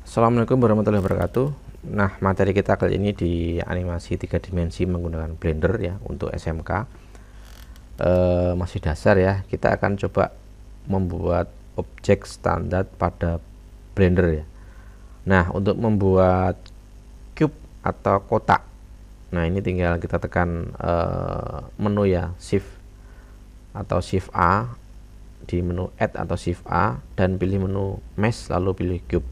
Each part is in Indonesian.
Assalamualaikum warahmatullahi wabarakatuh. Nah, materi kita kali ini di animasi 3 dimensi menggunakan Blender ya untuk SMK. Masih dasar ya. Kita akan coba membuat objek standar pada Blender ya. Nah, untuk membuat cube atau kotak. Nah, ini tinggal kita tekan menu ya, Shift atau Shift A di menu Add atau Shift A dan pilih menu Mesh lalu pilih cube.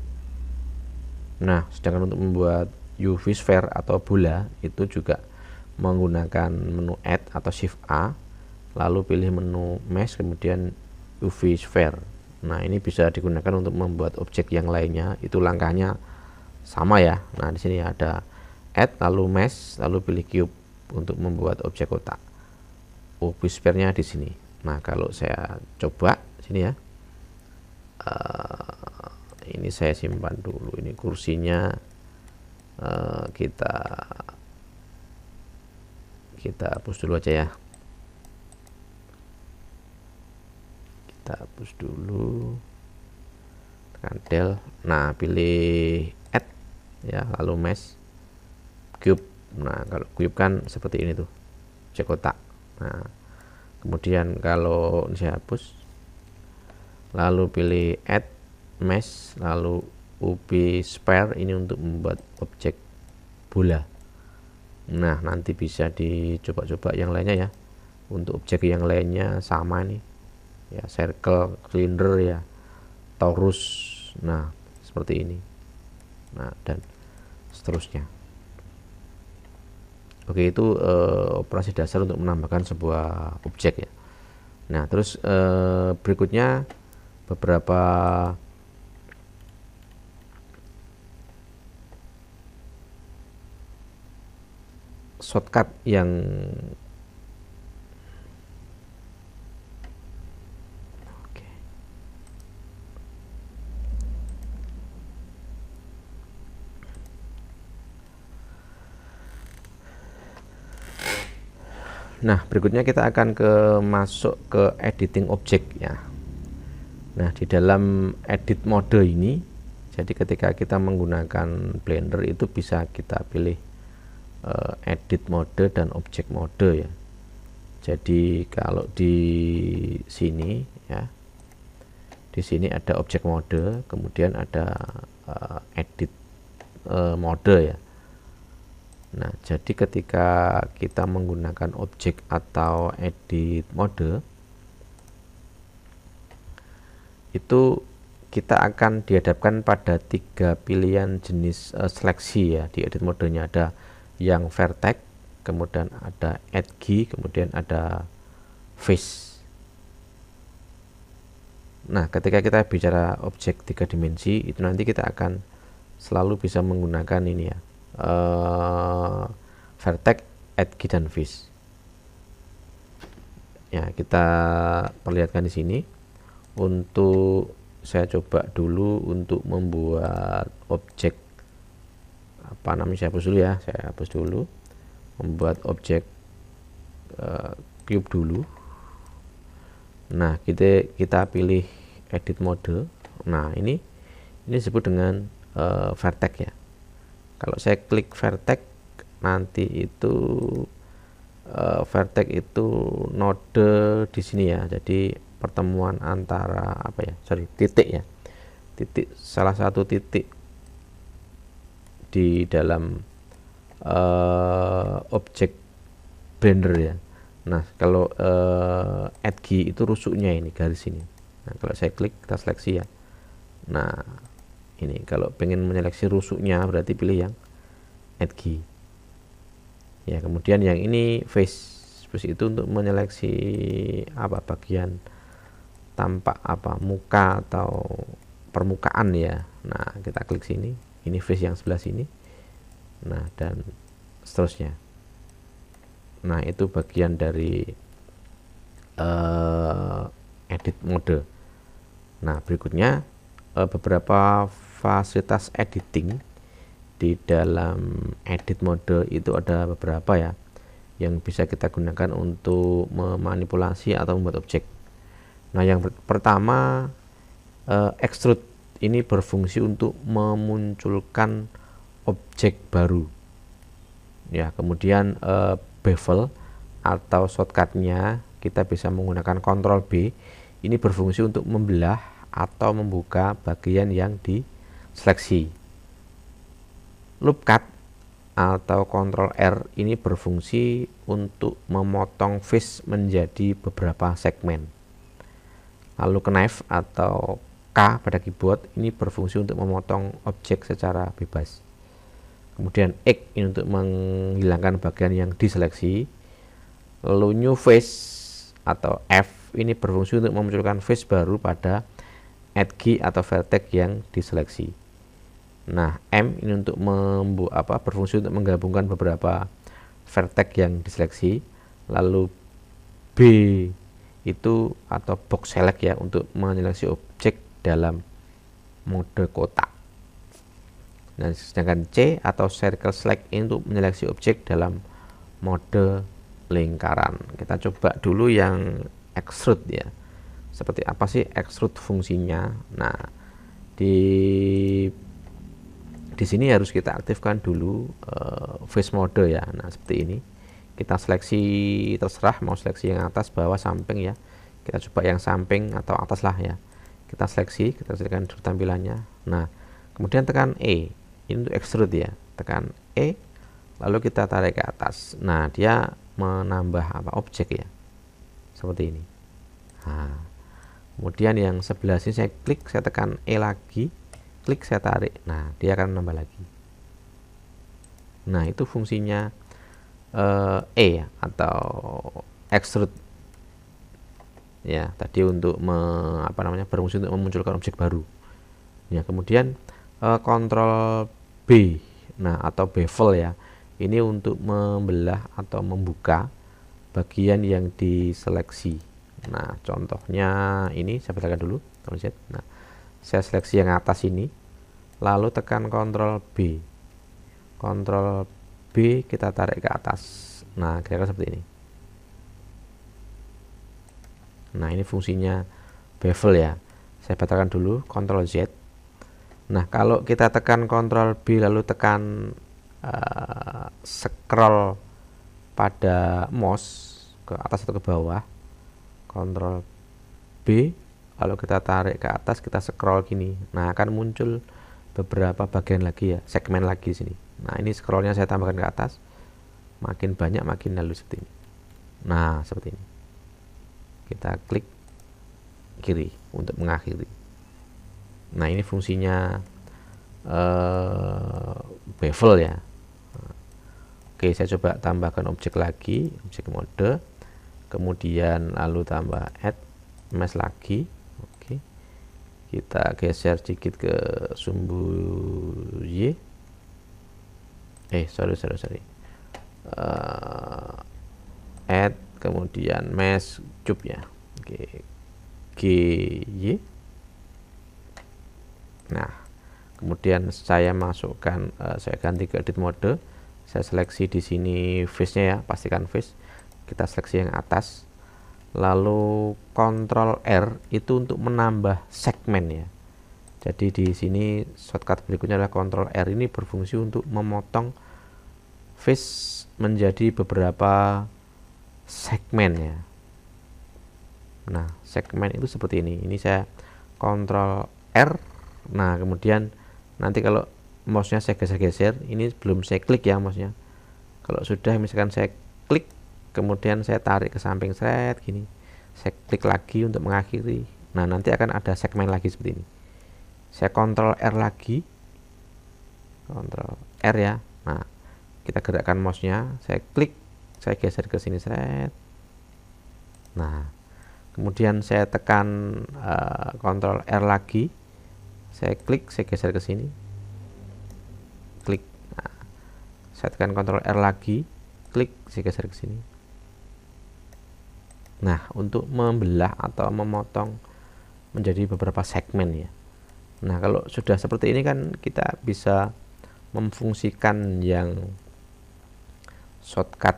Nah, sedangkan untuk membuat UV sphere atau bola itu juga menggunakan menu Add atau Shift A, lalu pilih menu Mesh kemudian UV sphere. Nah, ini bisa digunakan untuk membuat objek yang lainnya. Itu langkahnya sama ya. Nah, di sini ada Add lalu Mesh lalu pilih cube untuk membuat objek kotak. UV sphere-nya di sini. Nah, kalau saya coba sini ya. Ini saya simpan dulu, ini kursinya kita hapus dulu aja ya, kita hapus dulu, tekan del. Nah, pilih add ya, lalu mesh cube. Nah, kalau cube kan seperti ini tuh, objek kotak. Nah, kemudian kalau ini saya hapus, lalu pilih add mesh lalu UV sphere, ini untuk membuat objek bola. Nah, nanti bisa dicoba-coba yang lainnya ya. Untuk objek yang lainnya sama nih ya, circle, cylinder ya, torus. Nah, seperti ini. Nah, dan seterusnya. Oke, itu operasi dasar untuk menambahkan sebuah objek ya. Nah, terus berikutnya beberapa shortcut yang Nah, berikutnya kita akan masuk ke editing objek ya. Nah, di dalam edit mode ini, jadi ketika kita menggunakan Blender itu bisa kita pilih edit mode dan objek mode ya. Jadi kalau di sini ya, di sini ada objek mode, kemudian ada edit mode ya. Nah, jadi ketika kita menggunakan objek atau edit mode itu kita akan dihadapkan pada 3 pilihan jenis seleksi ya. Di edit modenya ada yang vertex, kemudian ada edge, kemudian ada face. Nah, ketika kita bicara objek 3 dimensi itu nanti kita akan selalu bisa menggunakan ini ya, vertex, edge, dan face. Ya, kita perlihatkan di sini. Untuk saya coba dulu untuk membuat objek apa namanya, saya hapus dulu ya, saya hapus dulu, membuat objek cube dulu. Nah, kita pilih edit mode. Nah, ini disebut dengan vertex ya. Kalau saya klik vertex, nanti itu vertex itu node di sini ya. Jadi pertemuan antara titik ya, titik, salah satu titik di dalam objek Blender ya. Nah, kalau edge itu rusuknya ini, garis ini. Nah, kalau saya klik, kita seleksi ya. Nah, ini kalau pengen menyeleksi rusuknya berarti pilih yang edge ya. Kemudian yang ini face itu untuk menyeleksi bagian tampak muka atau permukaan ya. Nah, kita klik sini, ini face yang sebelah sini. Nah, dan seterusnya. Nah, itu bagian dari edit mode. Nah, berikutnya beberapa fasilitas editing di dalam edit mode itu ada beberapa ya yang bisa kita gunakan untuk memanipulasi atau membuat objek. Nah, yang pertama extrude ini berfungsi untuk memunculkan objek baru ya. Kemudian bevel atau shortcutnya kita bisa menggunakan Ctrl B, ini berfungsi untuk membelah atau membuka bagian yang diseleksi. Loop cut atau Ctrl R ini berfungsi untuk memotong face menjadi beberapa segmen. Lalu knife atau K pada keyboard ini berfungsi untuk memotong objek secara bebas. Kemudian X ini untuk menghilangkan bagian yang diseleksi. Lalu new face atau F ini berfungsi untuk memunculkan face baru pada edge atau vertex yang diseleksi. Nah, M ini untuk berfungsi untuk menggabungkan beberapa vertex yang diseleksi. Lalu B itu atau box select ya, untuk menyeleksi objek dalam mode kotak. Nah, sedangkan C atau circle select ini untuk menyeleksi objek dalam mode lingkaran. Kita coba dulu yang extrude ya. Seperti apa sih extrude fungsinya? Nah, di sini harus kita aktifkan dulu face mode ya. Nah, seperti ini. Kita seleksi, terserah mau seleksi yang atas, bawah, samping ya. Kita coba yang samping atau atas lah ya. Kita seleksi, kita sesuaikan tampilannya. Nah, kemudian tekan E. Ini untuk extrude ya. Tekan E, lalu kita tarik ke atas. Nah, dia menambah objek ya, seperti ini. Nah, kemudian yang sebelah sini saya klik, saya tekan E lagi, klik, saya tarik. Nah, dia akan menambah lagi. Nah, itu fungsinya E ya, atau extrude ya, tadi untuk berfungsi untuk memunculkan objek baru ya. Kemudian Ctrl B, nah, atau bevel ya, ini untuk membelah atau membuka bagian yang diseleksi. Nah, contohnya ini saya betulkan dulu, Ctrl Z. Nah, saya seleksi yang atas ini, lalu tekan Ctrl B. Ctrl B, kita tarik ke atas. Nah, kira-kira seperti ini. Nah, ini fungsinya bevel ya. Saya batalkan dulu, Ctrl Z. Nah, kalau kita tekan Ctrl B lalu tekan scroll pada mouse ke atas atau ke bawah, Ctrl B, lalu kita tarik ke atas, kita scroll gini. Nah, akan muncul beberapa bagian lagi ya, segmen lagi sini. Nah, ini scrollnya saya tambahkan ke atas, makin banyak makin halus seperti ini. Nah, seperti ini. Kita klik kiri untuk mengakhiri. Nah, ini fungsinya bevel ya. Oke, saya coba tambahkan objek lagi, objek mode, kemudian lalu tambah add mesh lagi. Oke, kita geser sedikit ke sumbu Y. Sorry. Add, kemudian mesh cube ya. Oke, GY. Nah, kemudian saya masukkan, saya ganti ke edit mode. Saya seleksi di sini face-nya ya, pastikan face. Kita seleksi yang atas. Lalu Ctrl R itu untuk menambah segmen ya. Jadi di sini shortcut berikutnya adalah Ctrl R, ini berfungsi untuk memotong face menjadi beberapa segmen ya. Nah, segmen itu seperti ini. Ini saya Ctrl R. Nah, kemudian nanti kalau mouse-nya saya geser-geser, ini belum saya klik ya mouse-nya. Kalau sudah, misalkan saya klik, kemudian saya tarik ke samping seret gini, saya klik lagi untuk mengakhiri. Nah, nanti akan ada segmen lagi seperti ini. Saya Ctrl R lagi, Ctrl R ya. Nah, kita gerakkan mouse-nya, saya klik, saya geser ke sini seret. Nah, kemudian saya tekan Ctrl R lagi, saya klik, saya geser ke sini, klik. Nah, saya tekan Ctrl R lagi, klik, saya geser ke sini. Nah, untuk membelah atau memotong menjadi beberapa segmen ya. Nah, kalau sudah seperti ini kan kita bisa memfungsikan yang shortcut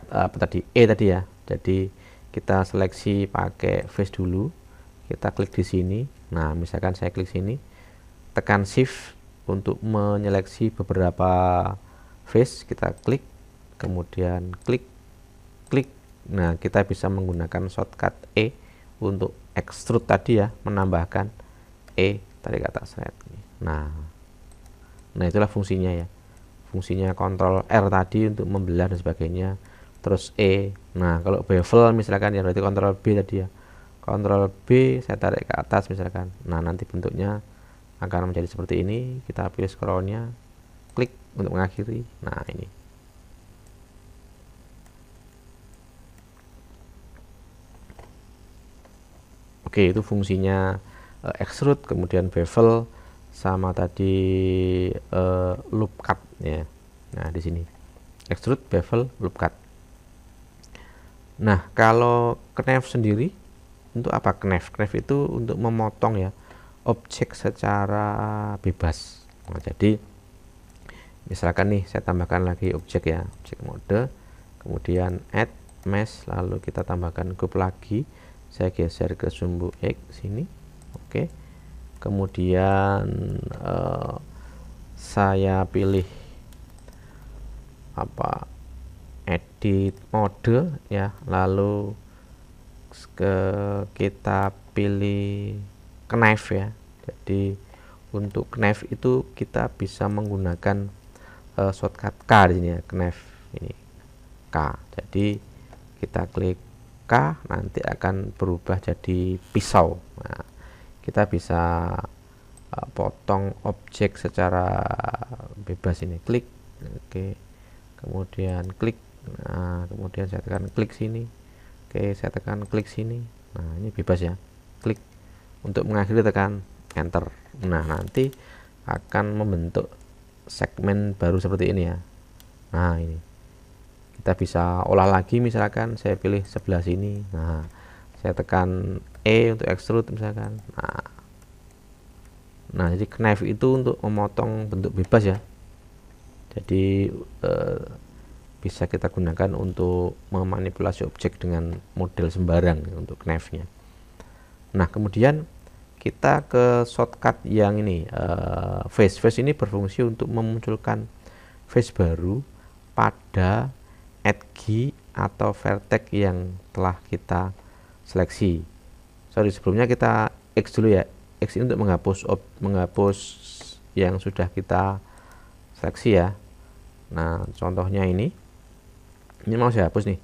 E tadi ya. Jadi kita seleksi pakai face dulu, kita klik di sini. Nah, misalkan saya klik sini, tekan shift untuk menyeleksi beberapa face, kita klik, kemudian klik. Nah, kita bisa menggunakan shortcut E untuk extrude tadi ya, menambahkan E tarik ke atas. Nah itulah fungsinya ya. Fungsinya Ctrl R tadi untuk membelah dan sebagainya, terus E. Nah, kalau bevel misalkan ya berarti Ctrl B tadi ya. Ctrl B saya tarik ke atas misalkan. Nah, nanti bentuknya akan menjadi seperti ini. Kita pilih scrollnya, klik untuk mengakhiri. Nah, ini. Oke, itu fungsinya extrude, kemudian bevel, sama tadi loop cut ya. Nah, di sini extrude, bevel, loop cut. Nah, kalau knife sendiri untuk apa? Knife itu untuk memotong ya objek secara bebas. Nah, jadi misalkan nih saya tambahkan lagi objek ya, objek mode, kemudian add mesh, lalu kita tambahkan group lagi, saya geser ke sumbu X sini. Oke, kemudian saya pilih apa, edit mode ya, lalu kita pilih knife ya. Jadi untuk knife itu kita bisa menggunakan shortcut K di sini ya, knife ini K. Jadi kita klik K, nanti akan berubah jadi pisau. Nah, kita bisa potong objek secara bebas ini, klik. Oke, kemudian klik. Nah, kemudian saya tekan klik sini. Oke, saya tekan klik sini. Nah, ini bebas ya, klik. Untuk mengakhiri tekan enter. Nah, nanti akan membentuk segmen baru seperti ini ya. Nah, ini kita bisa olah lagi, misalkan saya pilih sebelah sini. Nah, saya tekan E untuk extrude misalkan. Nah, jadi knife itu untuk memotong bentuk bebas ya. Jadi bisa kita gunakan untuk memanipulasi objek dengan model sembarang untuk knife-nya. Nah, kemudian kita ke shortcut yang ini, face. Face ini berfungsi untuk memunculkan face baru pada edge atau vertex yang telah kita seleksi. Sorry, sebelumnya kita X dulu ya. X ini untuk menghapus yang sudah kita seleksi ya. Nah, contohnya ini mau saya hapus nih.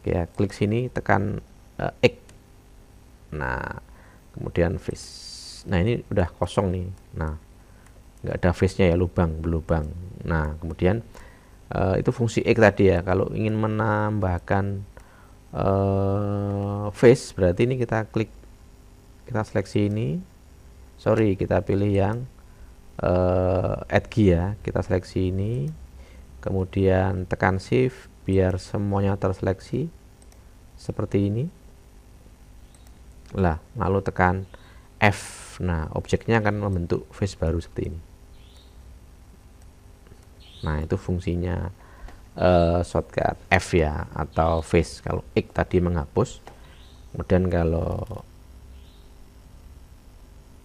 Oke ya, klik sini, tekan X. Nah, kemudian face. Nah, ini udah kosong nih. Nah, nggak ada face-nya ya, berlubang. Nah, kemudian itu fungsi X tadi ya. Kalau ingin menambahkan face, berarti ini kita klik, kita seleksi ini. Sorry, kita pilih yang edge ya. Kita seleksi ini, kemudian tekan shift biar semuanya terseleksi seperti ini. Lah, lalu tekan F. Nah, objeknya akan membentuk face baru seperti ini. Nah, itu fungsinya shortcut F ya, atau face. Kalau X tadi menghapus, kemudian kalau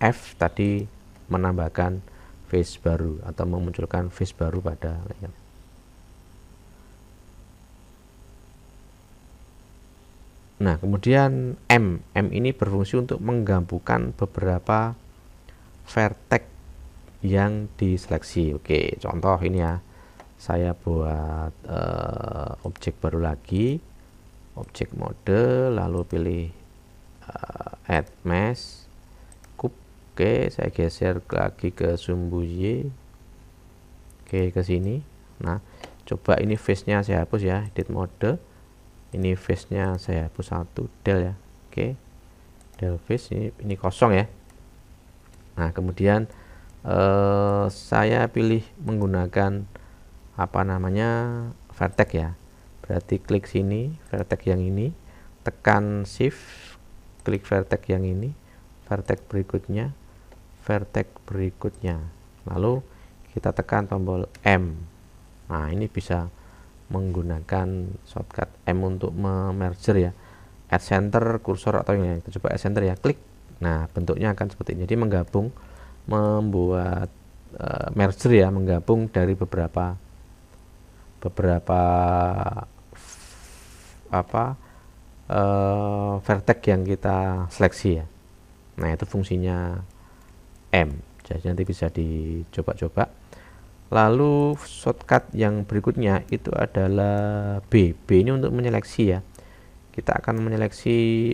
F tadi menambahkan face baru atau memunculkan face baru pada layer. Nah, kemudian M ini berfungsi untuk menggabungkan beberapa vertex yang diseleksi. Oke, contoh ini ya, saya buat objek baru lagi, objek mode, lalu pilih add mesh, cube. Oke, saya geser lagi ke sumbu Y. Oke, ke sini. Nah, coba ini face-nya saya hapus ya, edit mode. Ini face-nya saya hapus satu, del ya. Oke, del face, ini kosong ya. Nah, kemudian saya pilih menggunakan apa namanya, vertex ya. Berarti klik sini, vertex yang ini, tekan shift, klik vertex yang ini, vertex berikutnya, lalu kita tekan tombol M. Nah, ini bisa menggunakan shortcut M untuk merger ya, add center, kursor atau yang lain. Kita coba add center ya, klik. Nah, bentuknya akan seperti ini. Jadi menggabung membuat merger ya, menggabung dari beberapa vertex yang kita seleksi ya. Nah, itu fungsinya M. Jadi nanti bisa dicoba-coba. Lalu shortcut yang berikutnya itu adalah B. B ini untuk menyeleksi ya. Kita akan menyeleksi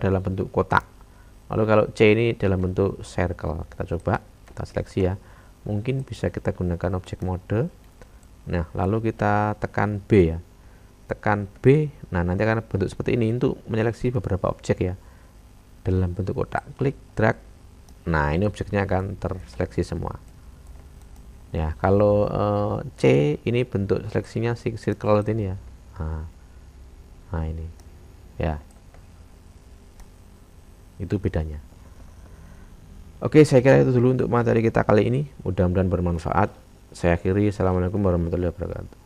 dalam bentuk kotak. Lalu kalau C ini dalam bentuk circle. Kita coba, kita seleksi ya. Mungkin bisa kita gunakan objek mode. Nah, lalu kita tekan B ya. Tekan B. Nah, nanti akan bentuk seperti ini untuk menyeleksi beberapa objek ya. Dalam bentuk kotak. Klik, drag. Nah, ini objeknya akan terseleksi semua. Ya, kalau C ini bentuk seleksinya circle ini ya. Nah, ini. Ya. Itu bedanya. Oke, saya kira itu dulu untuk materi kita kali ini. Mudah-mudahan bermanfaat. Saya akhiri. Assalamualaikum warahmatullahi wabarakatuh.